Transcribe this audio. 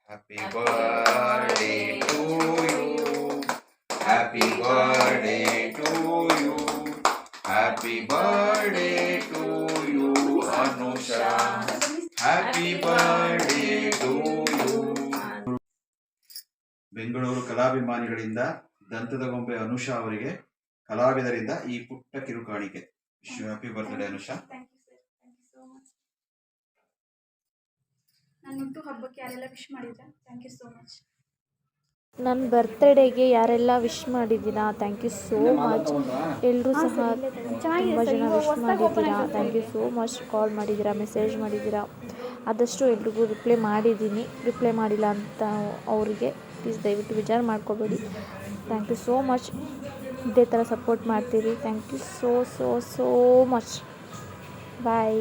Happy birthday to you. Happy birthday to you. Happy birthday to you, Anusha. Happy birthday to you. Bengaluru ಕಲಾಭಿಮಾನಿಗಳಿಂದ ದಂತದ ಗೊಂಬೆ ಅನುಷಾ ಅವರಿಗೆ ಕಲಾವಿದರಿಂದ ಈ ಪುಟ್ಟ ಕಿರುಕಾಣಿಕೆ. Happy birthday Anusha. ನನ್ನ ಬರ್ತ್ಡೇಗೆ ಯಾರೆಲ್ಲ ವಿಶ್ ಮಾಡಿದ್ದೀರಾ, ಥ್ಯಾಂಕ್ ಯು ಸೋ ಮಚ್. ಎಲ್ಲರೂ ಸಹ ತುಂಬ ಜನ ವಿಶ್ ಮಾಡಿದ್ದೀರಾ, ಥ್ಯಾಂಕ್ ಯು ಸೋ ಮಚ್. ಕಾಲ್ ಮಾಡಿದ್ದೀರಾ, ಮೆಸೇಜ್ ಮಾಡಿದ್ದೀರಾ, ಆದಷ್ಟು ಎಲ್ರಿಗೂ ರಿಪ್ಲೈ ಮಾಡಿಲ್ಲ ಅಂತ ಅವರಿಗೆ ಪ್ಲೀಸ್ ದಯವಿಟ್ಟು ವಿಚಾರ ಮಾಡ್ಕೋಬೇಡಿ. Thank you so much. ಇದೇ ಥರ ಸಪೋರ್ಟ್ ಮಾಡ್ತೀರಿ. Thank you so much. Bye.